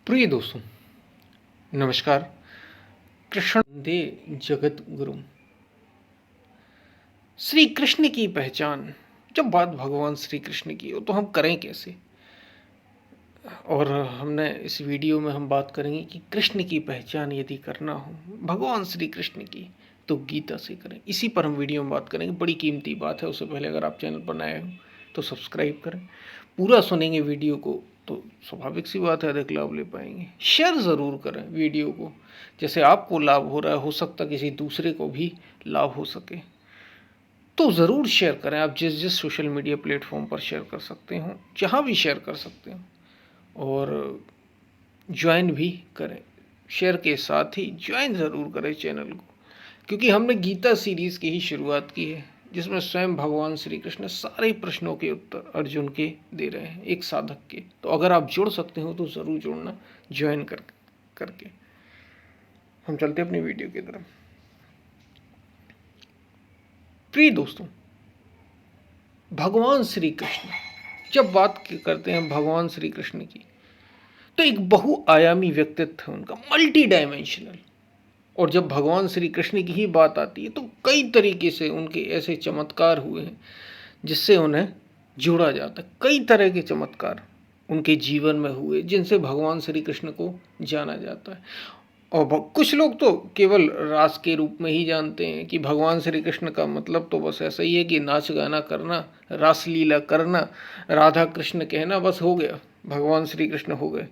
प्रिय दोस्तों, नमस्कार। कृष्ण दे जगत गुरु। श्री कृष्ण की पहचान। जब बात भगवान श्री कृष्ण की हो तो हम करें कैसे? और हमने इस वीडियो में हम बात करेंगे कि कृष्ण की पहचान यदि करना हो भगवान श्री कृष्ण की तो गीता से करें। इसी पर हम वीडियो में बात करेंगे। बड़ी कीमती बात है। उससे पहले अगर आप चैनल पर नए हो तो सब्सक्राइब करें। पूरा सुनेंगे वीडियो को तो स्वाभाविक सी बात है अधिक लाभ ले पाएंगे। शेयर ज़रूर करें वीडियो को। जैसे आपको लाभ हो रहा है, हो सकता किसी दूसरे को भी लाभ हो सके, तो ज़रूर शेयर करें। आप जिस जिस सोशल मीडिया प्लेटफॉर्म पर शेयर कर सकते हो, जहाँ भी शेयर कर सकते हो, और ज्वाइन भी करें। शेयर के साथ ही ज्वाइन ज़रूर करें चैनल को, क्योंकि हमने गीता सीरीज़ की ही शुरुआत की है, जिसमें स्वयं भगवान श्री कृष्ण सारे प्रश्नों के उत्तर अर्जुन के दे रहे हैं, एक साधक के। तो अगर आप जुड़ सकते हो तो ज़रूर जुड़ना, ज्वाइन करके। हम चलते अपनी वीडियो की तरफ। प्रिय दोस्तों, भगवान श्री कृष्ण, जब बात करते हैं भगवान श्री कृष्ण की, तो एक बहुआयामी व्यक्तित्व है उनका, मल्टी डायमेंशनल। और जब भगवान श्री कृष्ण की ही बात आती है तो कई तरीके से उनके ऐसे चमत्कार हुए हैं जिससे उन्हें जोड़ा जाता है। कई तरह के चमत्कार उनके जीवन में हुए जिनसे भगवान श्री कृष्ण को जाना जाता है। और कुछ लोग तो केवल रास के रूप में ही जानते हैं कि भगवान श्री कृष्ण का मतलब तो बस ऐसा ही है कि नाच गाना करना, रास लीला करना, राधा कृष्ण कहना, बस हो गया, भगवान श्री कृष्ण हो गए।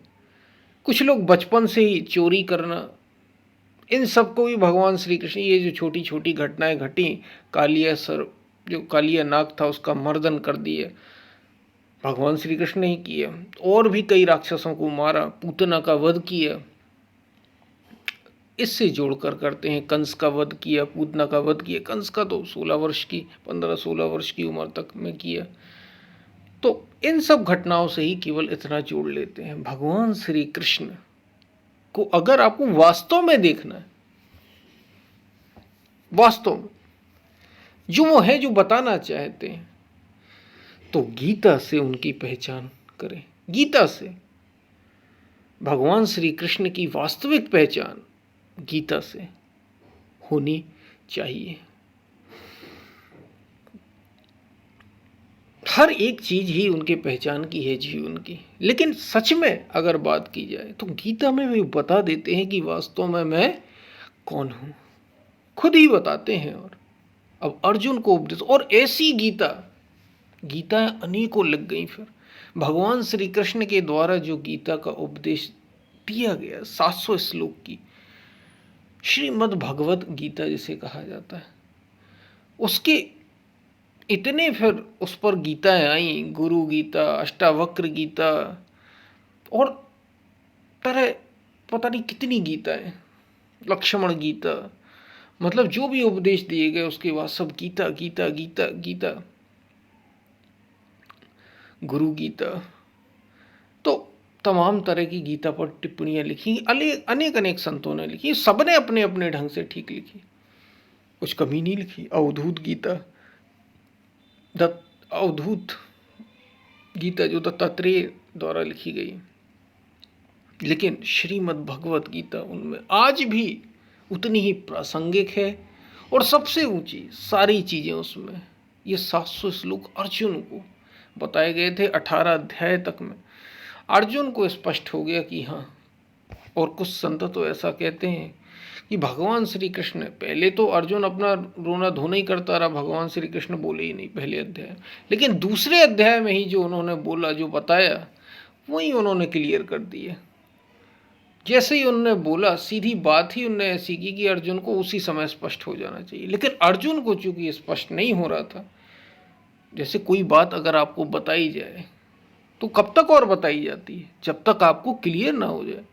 कुछ लोग बचपन से ही चोरी करना, इन सबको भी भगवान श्री कृष्ण, ये जो छोटी छोटी घटनाएं घटी, कालिया सर, जो कालिया नाग था उसका मर्दन कर दिया, भगवान श्री कृष्ण ने ही किया। और भी कई राक्षसों को मारा, पूतना का वध किया, इससे जोड़कर करते हैं। कंस का वध किया, पूतना का वध किया। कंस का तो 16 वर्ष की, 15-16 वर्ष की उम्र तक में किया। तो इन सब घटनाओं से ही केवल इतना जोड़ लेते हैं। भगवान श्री कृष्ण को अगर आपको वास्तव में देखना है, वास्तव में जो वो है, जो बताना चाहते हैं, तो गीता से उनकी पहचान करें। गीता से भगवान श्री कृष्ण की वास्तविक पहचान गीता से होनी चाहिए। हर एक चीज ही उनके पहचान की है जीवन की। लेकिन सच में अगर बात की जाए तो गीता में वे बता देते हैं कि वास्तव में मैं कौन हूं, खुद ही बताते हैं। और अब अर्जुन को उपदेश, और ऐसी गीता अनेकों लग गई। फिर भगवान श्री कृष्ण के द्वारा जो गीता का उपदेश दिया गया, 700 श्लोक की श्रीमद् भगवत गीता जिसे कहा जाता है, उसके इतने फिर उस पर गीताएं आई, गुरु गीता, अष्टावक्र गीता, और तरह पता नहीं कितनी गीताएं, लक्ष्मण गीता, मतलब जो भी उपदेश दिए गए उसके बाद सब गीता गीता गीता गीता, गुरु गीता। तो तमाम तरह की गीता पर टिप्पणियां लिखी, अनेक अनेक संतों ने लिखी, सबने अपने अपने ढंग से ठीक लिखी, कुछ कमी नहीं लिखी। अवधूत गीता, अवधूत गीता जो दत्तात्रेय द्वारा लिखी गई, लेकिन श्रीमद् भगवत गीता उनमें आज भी उतनी ही प्रासंगिक है। और सबसे ऊंची सारी चीजें उसमें, ये 700 श्लोक अर्जुन को बताए गए थे 18 अध्याय तक में। अर्जुन को स्पष्ट हो गया कि हाँ, और कुछ संत तो ऐसा कहते हैं कि भगवान श्री कृष्ण, पहले तो अर्जुन अपना रोना धोना ही करता रहा, भगवान श्री कृष्ण बोले ही नहीं पहले अध्याय, लेकिन दूसरे अध्याय में ही जो उन्होंने बोला, जो बताया, वही उन्होंने क्लियर कर दिया। जैसे ही उन्होंने बोला, सीधी बात ही उन्होंने ऐसी की कि अर्जुन को उसी समय स्पष्ट हो जाना चाहिए। लेकिन अर्जुन को चूंकि स्पष्ट नहीं हो रहा था, जैसे कोई बात अगर आपको बताई जाए तो कब तक और बताई जाती है, जब तक आपको क्लियर ना हो जाए।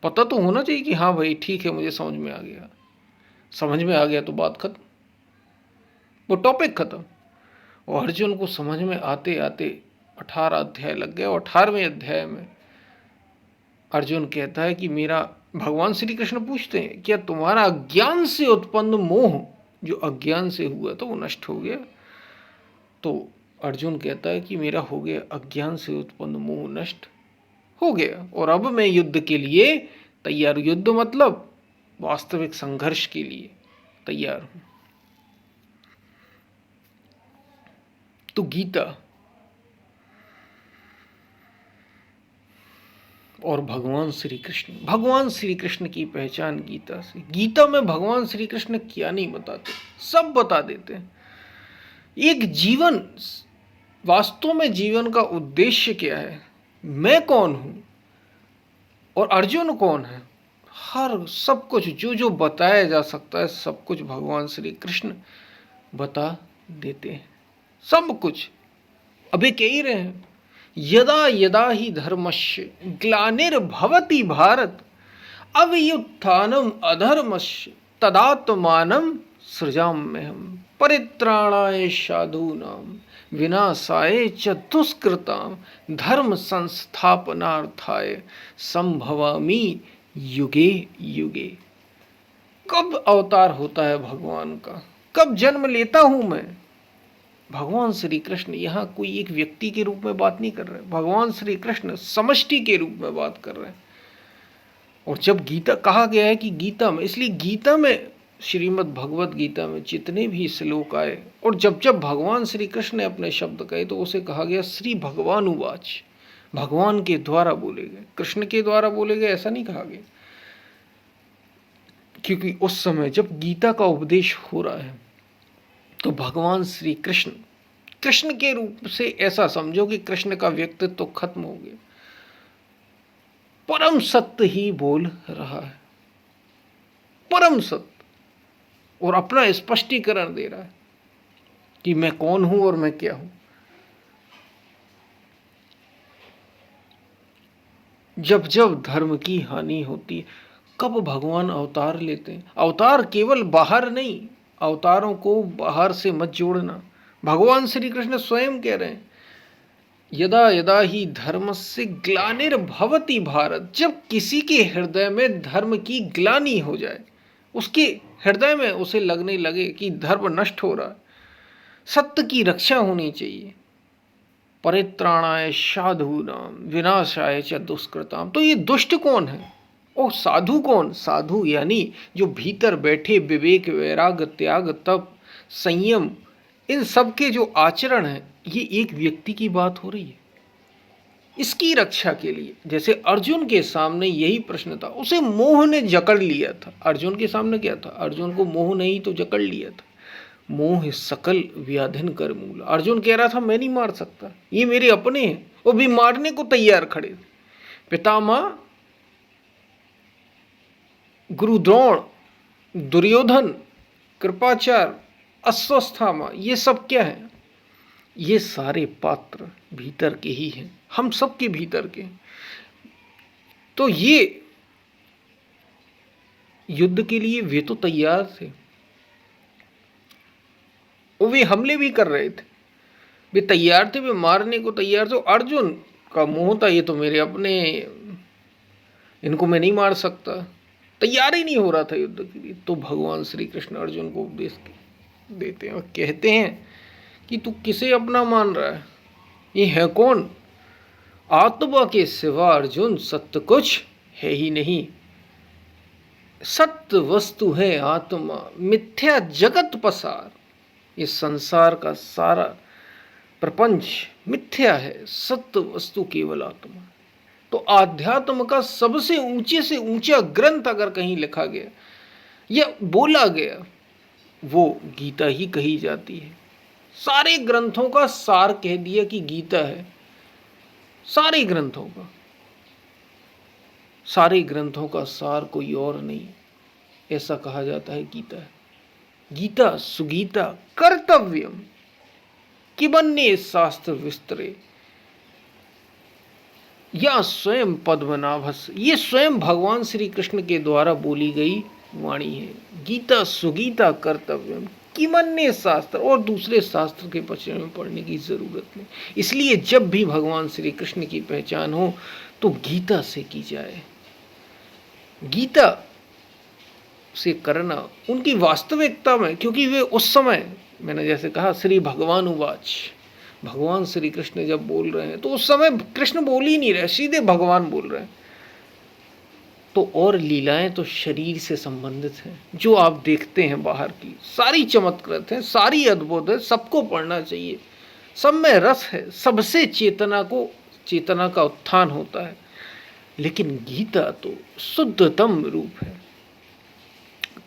पता तो होना चाहिए कि हाँ भाई ठीक है, मुझे समझ में आ गया। समझ में आ गया तो बात खत्म, वो टॉपिक खत्म। और अर्जुन को समझ में आते आते 18 अध्याय लग गए। और 18वें अध्याय में अर्जुन कहता है कि मेरा, भगवान श्री कृष्ण पूछते हैं क्या तुम्हारा अज्ञान से उत्पन्न मोह, जो अज्ञान से हुआ तो वो नष्ट हो गया? तो अर्जुन कहता है कि मेरा हो गया अज्ञान से उत्पन्न मोह नष्ट। हो गया और अब मैं युद्ध के लिए तैयार हूं। युद्ध मतलब वास्तविक संघर्ष के लिए तैयार हूं। तो गीता और भगवान श्री कृष्ण की पहचान गीता से। गीता में भगवान श्री कृष्ण क्या नहीं बताते, सब बता देते हैं। एक जीवन, वास्तव में जीवन का उद्देश्य क्या है, मैं कौन हूं और अर्जुन कौन है, हर सब कुछ जो जो बताया जा सकता है सब कुछ भगवान श्री कृष्ण बता देते हैं। सब कुछ अभी कह ही रहे हैं, यदा यदा ही धर्मस्य ग्लानिर्भवति भारत अवयुत्थानम अधर्मस्य तदात्मानं सृजाम्यहम् परित्राणाय साधूनां विनाशाय च दुष्कृतां धर्म संस्थापनार्थाय संभवामि युगे युगे। कब अवतार होता है भगवान का, कब जन्म लेता हूं मैं? भगवान श्री कृष्ण यहाँ कोई एक व्यक्ति के रूप में बात नहीं कर रहे, भगवान श्री कृष्ण समष्टि के रूप में बात कर रहे हैं। और जब गीता कहा गया है कि गीता में, इसलिए गीता में, श्रीमद् भगवत गीता में जितने भी श्लोक आए और जब जब भगवान श्री कृष्ण ने अपने शब्द कहे तो उसे कहा गया श्री भगवान उवाच, भगवान के द्वारा बोले गए, कृष्ण के द्वारा बोले गए ऐसा नहीं कहा गया। क्योंकि उस समय जब गीता का उपदेश हो रहा है तो भगवान श्री कृष्ण, कृष्ण के रूप से ऐसा समझो कि कृष्ण का व्यक्तित्व तो खत्म हो गया, परम सत्य ही बोल रहा है, परम सत्य, और अपना स्पष्टीकरण दे रहा है कि मैं कौन हूं और मैं क्या हूं। जब जब धर्म की हानि होती है, कब भगवान अवतार लेते हैं? अवतार केवल बाहर नहीं, अवतारों को बाहर से मत जोड़ना। भगवान श्री कृष्ण स्वयं कह रहे हैं, यदा यदा ही धर्मस्य ग्लानिर्भवति भारत, जब किसी के हृदय में धर्म की ग्लानि हो जाए, उसके हृदय में उसे लगने लगे कि धर्म नष्ट हो रहा है, सत्य की रक्षा होनी चाहिए, परित्राणाय साधूनां विनाशाय च दुष्कृतां। तो ये दुष्ट कौन है और साधु कौन? साधु यानी जो भीतर बैठे विवेक, वैराग्य, त्याग, तप, संयम, इन सब के जो आचरण है, ये एक व्यक्ति की बात हो रही है। इसकी रक्षा के लिए, जैसे अर्जुन के सामने यही प्रश्न था, उसे मोह ने जकड़ लिया था। अर्जुन के सामने क्या था? अर्जुन को मोह ने ही तो जकड़ लिया था। मोह सकल व्याधिन कर मूल। अर्जुन कह रहा था मैं नहीं मार सकता, ये मेरे अपने हैं, वो भी मारने को तैयार खड़े थे। पितामह, गुरु द्रोण, दुर्योधन, कृपाचार्य, अश्वत्थामा, ये सब क्या है? ये सारे पात्र भीतर के ही हैं, हम सब के भीतर के। तो ये युद्ध के लिए वे तो तैयार थे, और वे हमले भी कर रहे थे, वे तैयार थे, वे मारने को तैयार थे। अर्जुन का मोह था, ये तो मेरे अपने, इनको मैं नहीं मार सकता, तैयार ही नहीं हो रहा था युद्ध के लिए। तो भगवान श्री कृष्ण अर्जुन को उपदेश देते हैं और कहते हैं कि तू किसे अपना मान रहा है, ये है कौन? आत्मा के सिवा अर्जुन सत्य कुछ है ही नहीं, सत्य वस्तु है आत्मा, मिथ्या जगत पसार। इस संसार का सारा प्रपंच मिथ्या है, सत्य वस्तु केवल आत्मा। तो आध्यात्म का सबसे ऊंचे से ऊंचा ग्रंथ अगर कहीं लिखा गया या बोला गया, वो गीता ही कही जाती है। सारे ग्रंथों का सार कह दिया कि गीता है, सारे ग्रंथों का, सारे ग्रंथों का सार कोई और नहीं, ऐसा कहा जाता है गीता है। गीता सुगीता कर्तव्यम किबन्ये शास्त्र विस्तरे या स्वयं पद्मनाभस। ये स्वयं भगवान श्री कृष्ण के द्वारा बोली गई वाणी है। गीता सुगीता कर्तव्यम किमन्ये शास्त्र, और दूसरे शास्त्र के पक्ष में पढ़ने की जरूरत नहीं। इसलिए जब भी भगवान श्री कृष्ण की पहचान हो तो गीता से की जाए, गीता से करना उनकी वास्तविकता में, क्योंकि वे उस समय, मैंने जैसे कहा श्री भगवान उवाच, भगवान श्री कृष्ण जब बोल रहे हैं तो उस समय कृष्ण बोल ही नहीं रहे, सीधे भगवान बोल रहे हैं। तो और लीलाएं तो शरीर से संबंधित हैं, जो आप देखते हैं बाहर की सारी चमत्कृत है, सारी अद्भुत है, सबको पढ़ना चाहिए, सब में रस है, सबसे चेतना का उत्थान होता है। लेकिन गीता तो शुद्धतम रूप है।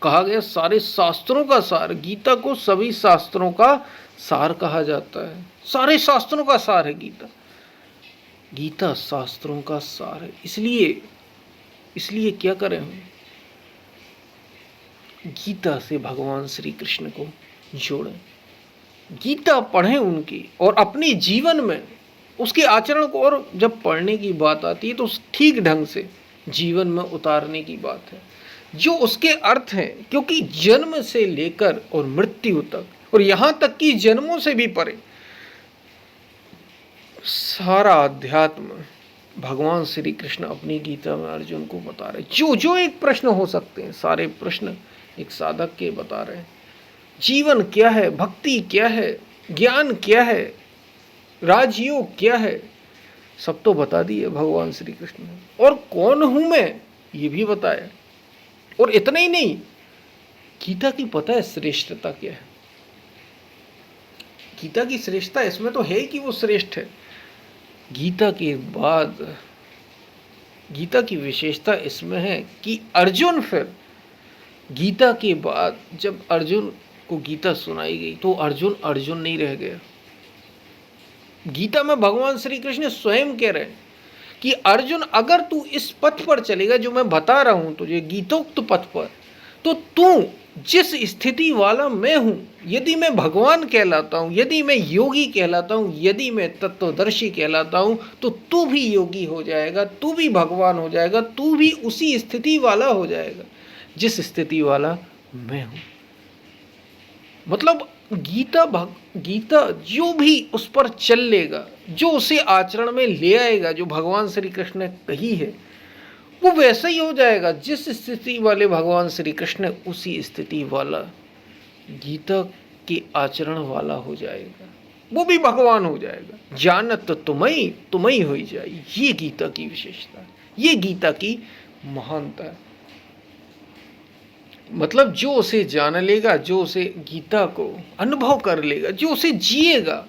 कहा गया सारे शास्त्रों का सार, गीता को सभी शास्त्रों का सार कहा जाता है। सारे शास्त्रों का सार है गीता, गीता शास्त्रों का सार है। इसलिए क्या करें हम, गीता से भगवान श्री कृष्ण को जोड़ें, गीता पढ़ें उनकी, और अपने जीवन में उसके आचरण को, और जब पढ़ने की बात आती है तो ठीक ढंग से जीवन में उतारने की बात है, जो उसके अर्थ हैं। क्योंकि जन्म से लेकर और मृत्यु तक, और यहाँ तक कि जन्मों से भी परे, सारा अध्यात्म भगवान श्री कृष्ण अपनी गीता में अर्जुन को बता रहे। जो जो एक प्रश्न हो सकते हैं, सारे प्रश्न एक साधक के बता रहे हैं। जीवन क्या है, भक्ति क्या है, ज्ञान क्या है, राजयोग क्या है, सब तो बता दिए भगवान श्री कृष्ण ने। और कौन हूं मैं, ये भी बताया। और इतना ही नहीं, गीता की पता है श्रेष्ठता क्या है। गीता की श्रेष्ठता इसमें तो है कि वो श्रेष्ठ है। गीता के बाद गीता की विशेषता इसमें है कि अर्जुन, फिर गीता के बाद जब अर्जुन को गीता सुनाई गई तो अर्जुन नहीं रह गया। गीता में भगवान श्री कृष्ण स्वयं कह रहे हैं कि अर्जुन, अगर तू इस पथ पर चलेगा जो मैं बता रहा हूं तुझे, गीतोक्त पथ पर, तो तू जिस स्थिति वाला मैं हूं, यदि मैं भगवान कहलाता हूं, यदि मैं योगी कहलाता हूं, यदि मैं तत्वदर्शी कहलाता हूं, तो तू भी योगी हो जाएगा, तू भी भगवान हो जाएगा, तू भी उसी स्थिति वाला हो जाएगा जिस स्थिति वाला मैं हूं। मतलब गीता जो भी उस पर चल लेगा, जो उसे आचरण में ले आएगा, जो भगवान श्री कृष्ण ने कही है, वो वैसा ही हो जाएगा जिस स्थिति वाले भगवान श्री कृष्ण, उसी स्थिति वाला गीता के आचरण वाला हो जाएगा, वो भी भगवान हो जाएगा। जानत तुम्हें हो जाए। ये गीता की विशेषता है, ये गीता की महानता है। मतलब जो उसे जान लेगा, जो उसे गीता को अनुभव कर लेगा, जो उसे जिएगा,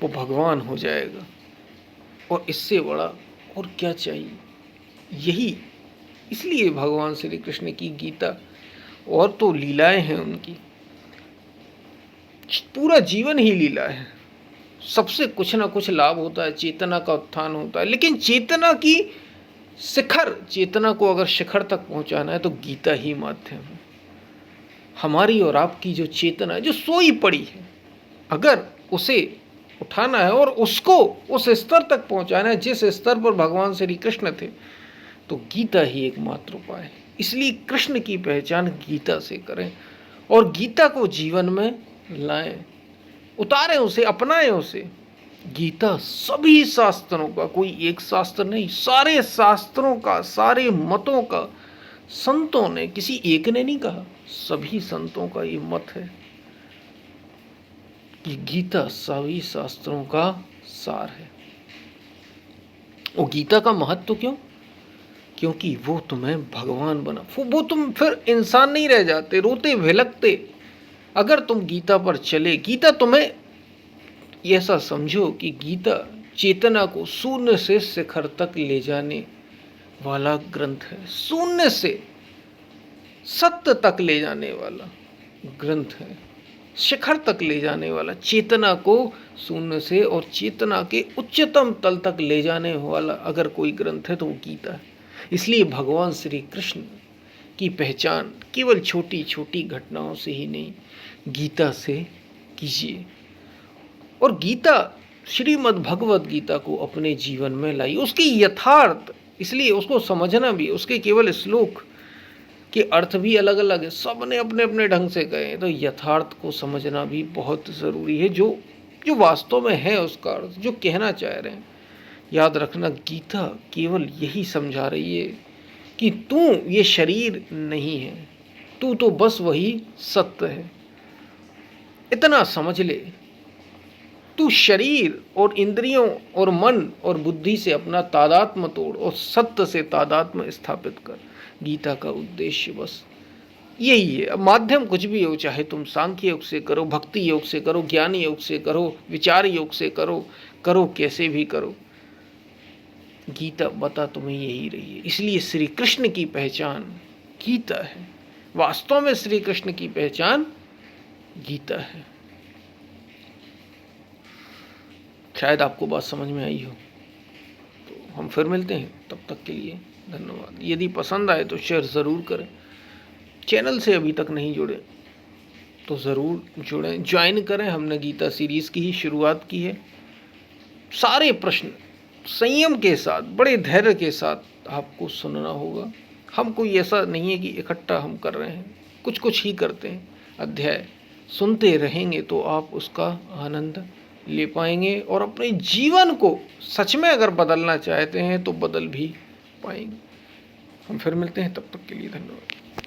वो भगवान हो जाएगा। और इससे बड़ा और क्या चाहिए। यही इसलिए भगवान श्री कृष्ण की गीता, और तो लीलाएं हैं उनकी, पूरा जीवन ही लीला है। सबसे कुछ ना कुछ लाभ होता है, चेतना का उत्थान होता है। लेकिन चेतना को अगर शिखर तक पहुंचाना है तो गीता ही माध्यम है। हमारी और आपकी जो चेतना है, जो सोई पड़ी है, अगर उसे उठाना है और उसको उस स्तर तक पहुंचाना है जिस स्तर पर भगवान श्री कृष्ण थे, तो गीता ही एकमात्र उपाय है। इसलिए कृष्ण की पहचान गीता से करें और गीता को जीवन में लाएं, उतारें उसे, अपनाएं उसे। गीता सभी शास्त्रों का, कोई एक शास्त्र नहीं, सारे शास्त्रों का, सारे मतों का, संतों ने, किसी एक ने नहीं कहा, सभी संतों का ये मत है कि गीता सभी शास्त्रों का सार है। और गीता का महत्व क्यों? क्योंकि वो तुम्हें भगवान बना, वो तुम फिर इंसान नहीं रह जाते, रोते भिलकते। अगर तुम गीता पर चले, गीता तुम्हें, ऐसा समझो कि गीता चेतना को शून्य से शिखर तक ले जाने वाला ग्रंथ है, शून्य से सत्य तक ले जाने वाला ग्रंथ है, शिखर तक ले जाने वाला, चेतना को शून्य से और चेतना के उच्चतम तल तक ले जाने वाला अगर कोई ग्रंथ है तो वो गीता है। इसलिए भगवान श्री कृष्ण की पहचान केवल छोटी छोटी घटनाओं से ही नहीं, गीता से कीजिए। और गीता, श्रीमद् भगवत गीता को अपने जीवन में लाई, उसकी यथार्थ, इसलिए उसको समझना भी, उसके केवल श्लोक के अर्थ भी अलग अलग है, सब ने अपने अपने ढंग से कहे, तो यथार्थ को समझना भी बहुत ज़रूरी है, जो जो वास्तव में है उसका अर्थ, जो कहना चाह रहे हैं। याद रखना, गीता केवल यही समझा रही है कि तू ये शरीर नहीं है, तू तो बस वही सत्य है, इतना समझ ले। तू शरीर और इंद्रियों और मन और बुद्धि से अपना तादात्म्य तोड़ और सत्य से तादात्म्य स्थापित कर। गीता का उद्देश्य बस यही है। अब माध्यम कुछ भी हो, चाहे तुम सांख्य योग से करो, भक्ति योग से करो, ज्ञान योग से करो, विचार योग से करो, करो कैसे भी करो, गीता बता तुम्हें यही रही है। इसलिए श्री कृष्ण की पहचान गीता है। वास्तव में श्री कृष्ण की पहचान गीता है। शायद आपको बात समझ में आई हो। तो हम फिर मिलते हैं, तब तक के लिए धन्यवाद। यदि पसंद आए तो शेयर ज़रूर करें। चैनल से अभी तक नहीं जुड़े तो ज़रूर जुड़ें, ज्वाइन करें। हमने गीता सीरीज़ की ही शुरुआत की है। सारे प्रश्न संयम के साथ, बड़े धैर्य के साथ आपको सुनना होगा। हम कोई ऐसा नहीं है कि इकट्ठा हम कर रहे हैं, कुछ कुछ ही करते हैं। अध्याय सुनते रहेंगे तो आप उसका आनंद ले पाएंगे और अपने जीवन को सच में अगर बदलना चाहते हैं तो बदल भी पाएंगे। हम फिर मिलते हैं, तब तक के लिए धन्यवाद।